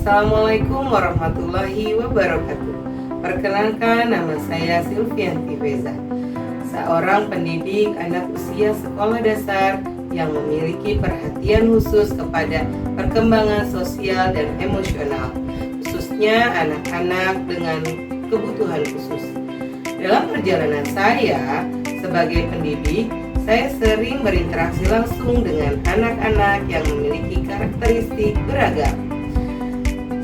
Assalamualaikum warahmatullahi wabarakatuh. Perkenalkan, nama saya Silvianti Beza, seorang pendidik anak usia sekolah dasar yang memiliki perhatian khusus kepada perkembangan sosial dan emosional, khususnya anak-anak dengan kebutuhan khusus. Dalam perjalanan saya sebagai pendidik, saya sering berinteraksi langsung dengan anak-anak yang memiliki karakteristik beragam.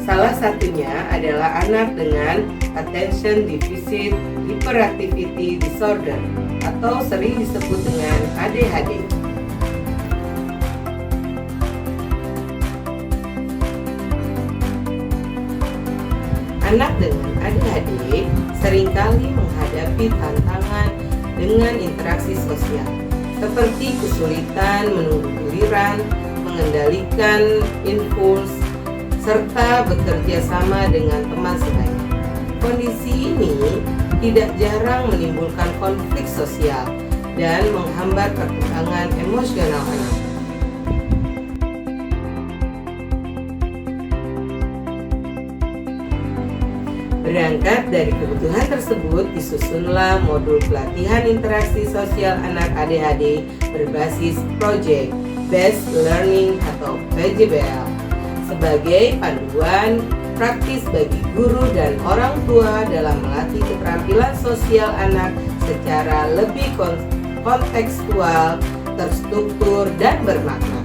Salah satunya adalah anak dengan Attention Deficit Hyperactivity Disorder atau sering disebut dengan ADHD. Anak dengan ADHD seringkali menghadapi tantangan dengan interaksi sosial, seperti kesulitan menunggu giliran, mengendalikan impuls, serta bekerja sama dengan teman sebaya. Kondisi ini tidak jarang menimbulkan konflik sosial dan menghambat perkembangan emosional anak. Berangkat dari kebutuhan tersebut, disusunlah modul pelatihan interaksi sosial anak ADHD berbasis Project Based Learning atau PJBL sebagai panduan praktis bagi guru dan orang tua dalam melatih keterampilan sosial anak secara lebih kontekstual, terstruktur, dan bermakna.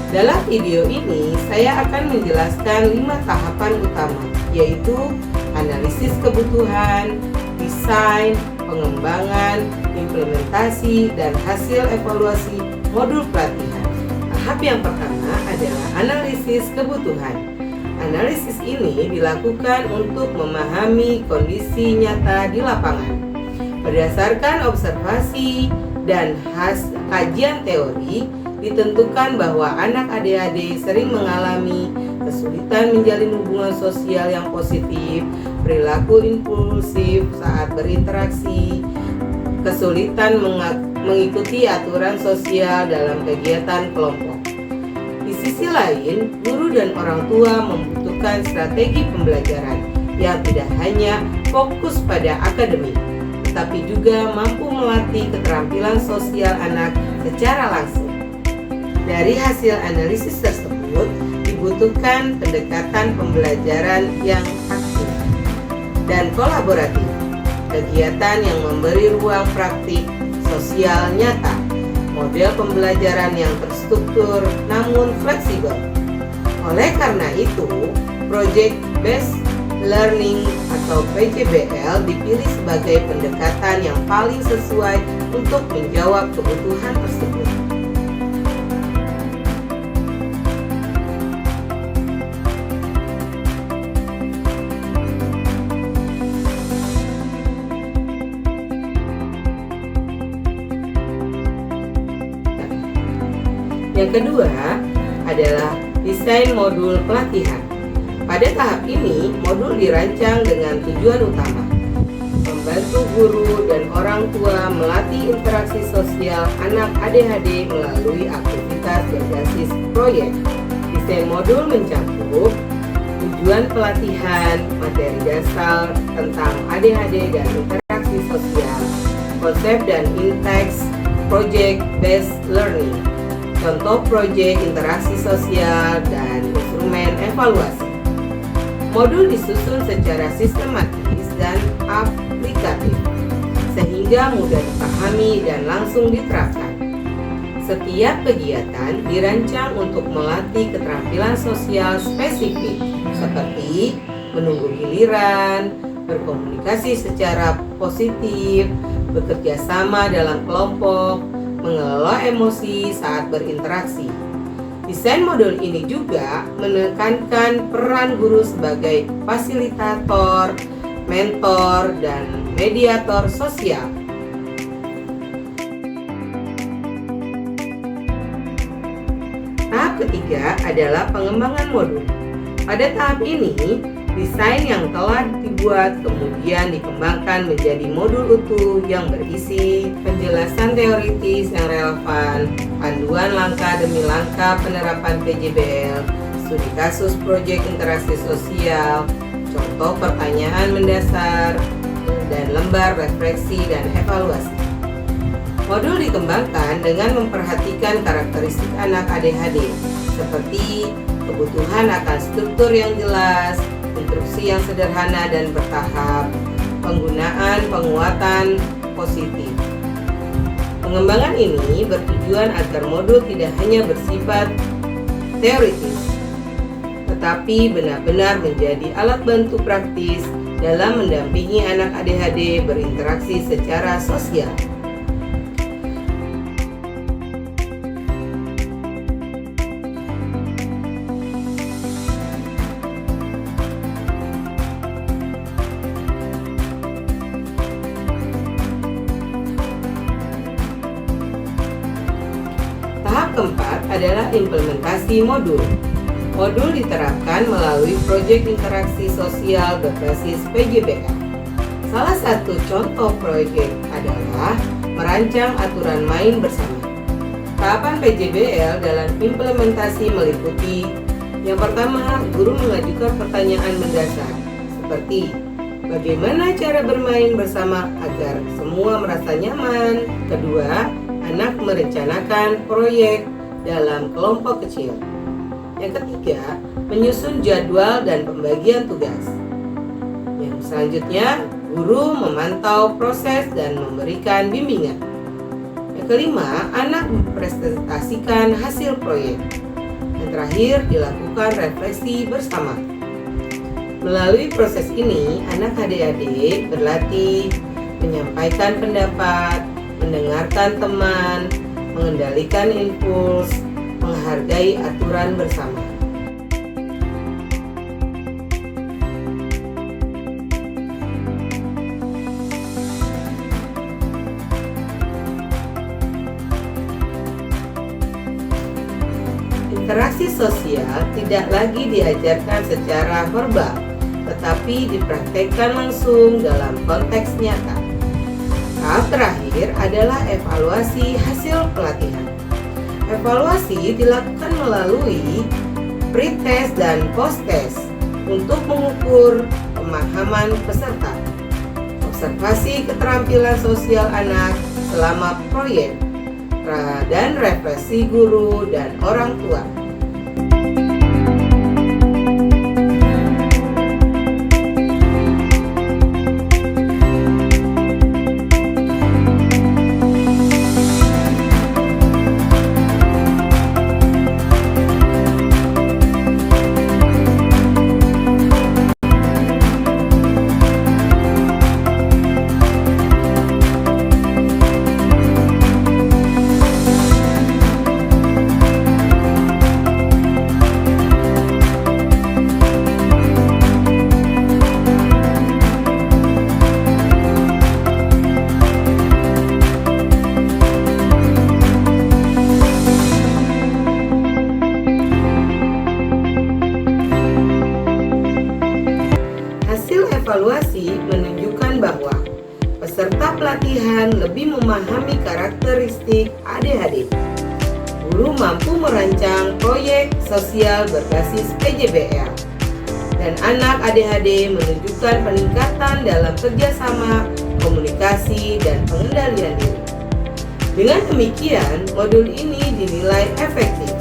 Dalam video ini, saya akan menjelaskan 5 tahapan utama, yaitu analisis kebutuhan, desain, pengembangan, implementasi, dan hasil evaluasi modul pelatihan. Tahap yang pertama adalah analisis kebutuhan. Analisis ini dilakukan untuk memahami kondisi nyata di lapangan. Berdasarkan observasi dan kajian teori, ditentukan bahwa anak ADHD sering mengalami kesulitan menjalin hubungan sosial yang positif, perilaku impulsif saat berinteraksi, kesulitan mengikuti aturan sosial dalam kegiatan kelompok. Di sisi lain, guru dan orang tua membutuhkan strategi pembelajaran yang tidak hanya fokus pada akademik, tetapi juga mampu melatih keterampilan sosial anak secara langsung. Dari hasil analisis tersebut, dibutuhkan pendekatan pembelajaran yang aktif dan kolaboratif, kegiatan yang memberi ruang praktik sosial nyata, model pembelajaran yang terstruktur namun fleksibel. Oleh karena itu, Project Based Learning atau PJBL dipilih sebagai pendekatan yang paling sesuai untuk menjawab kebutuhan tersebut. Yang kedua adalah desain modul pelatihan. Pada tahap ini, modul dirancang dengan tujuan utama membantu guru dan orang tua melatih interaksi sosial anak ADHD melalui aktivitas berbasis proyek. Desain modul mencakup tujuan pelatihan, materi dasar tentang ADHD dan interaksi sosial, konsep dan inteks project based learning, contoh proyek interaksi sosial, dan instrumen evaluasi. Modul disusun secara sistematis dan aplikatif, sehingga mudah dipahami dan langsung diterapkan. Setiap kegiatan dirancang untuk melatih keterampilan sosial spesifik, seperti menunggu giliran, berkomunikasi secara positif, bekerja sama dalam kelompok, mengelola emosi saat berinteraksi. Desain modul ini juga menekankan peran guru sebagai fasilitator, mentor, dan mediator sosial. Tahap ketiga adalah pengembangan modul. Pada tahap ini, desain yang telah dibuat kemudian dikembangkan menjadi modul utuh yang berisi penjelasan teoritis yang relevan, panduan langkah demi langkah penerapan PJBL, studi kasus proyek interaksi sosial, contoh pertanyaan mendasar, dan lembar refleksi dan evaluasi. Modul dikembangkan dengan memperhatikan karakteristik anak ADHD, seperti kebutuhan akan struktur yang jelas, instruksi yang sederhana dan bertahap, penggunaan penguatan positif. Pengembangan ini bertujuan agar modul tidak hanya bersifat teoritis, tetapi benar-benar menjadi alat bantu praktis dalam mendampingi anak ADHD berinteraksi secara sosial. Tahap keempat adalah implementasi modul. Modul diterapkan melalui proyek interaksi sosial berbasis PJBL. Salah satu contoh proyek adalah merancang aturan main bersama. Tahapan PJBL dalam implementasi meliputi: yang pertama, guru mengajukan pertanyaan mendasar seperti bagaimana cara bermain bersama agar semua merasa nyaman. Kedua, anak merencanakan proyek dalam kelompok kecil. Yang ketiga, menyusun jadwal dan pembagian tugas. Yang selanjutnya, guru memantau proses dan memberikan bimbingan. Yang kelima, anak mempresentasikan hasil proyek. Yang terakhir, dilakukan refleksi bersama. Melalui proses ini, anak ADHD berlatih menyampaikan pendapat, mendengarkan teman, mengendalikan impuls, menghargai aturan bersama. Interaksi sosial tidak lagi diajarkan secara verbal, tetapi dipraktekkan langsung dalam konteks nyata. Tahap terakhir adalah evaluasi hasil pelatihan. Evaluasi dilakukan melalui pre-test dan post-test untuk mengukur pemahaman peserta, observasi keterampilan sosial anak selama proyek, dan refleksi guru dan orang tua. Evaluasi menunjukkan bahwa peserta pelatihan lebih memahami karakteristik ADHD. Guru mampu merancang proyek sosial berbasis PJBL, dan anak ADHD menunjukkan peningkatan dalam kerjasama, komunikasi, dan pengendalian diri. Dengan demikian, modul ini dinilai efektif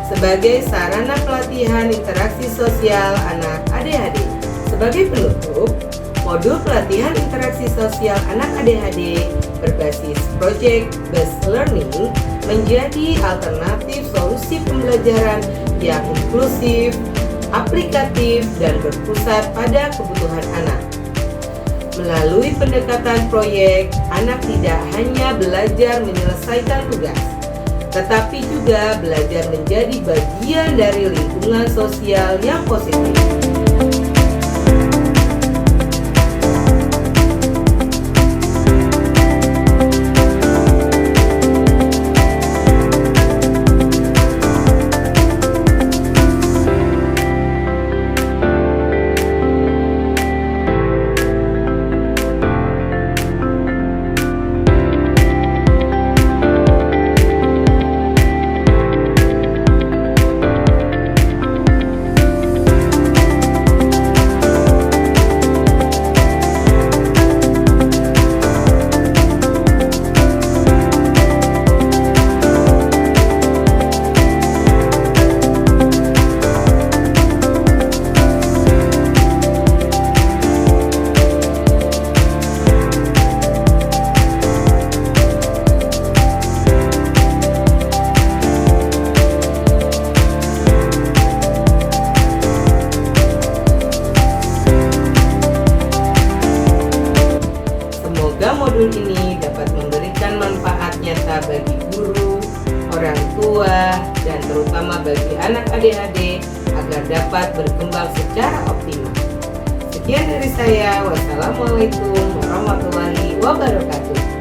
sebagai sarana pelatihan interaksi sosial anak ADHD. Sebagai penutup, modul pelatihan interaksi sosial anak ADHD berbasis project-based learning menjadi alternatif solusi pembelajaran yang inklusif, aplikatif, dan berpusat pada kebutuhan anak. Melalui pendekatan proyek, anak tidak hanya belajar menyelesaikan tugas, tetapi juga belajar menjadi bagian dari lingkungan sosial yang positif. terutama bagi anak ADHD agar dapat berkembang secara optimal. Sekian dari saya. Wassalamualaikum warahmatullahi wabarakatuh.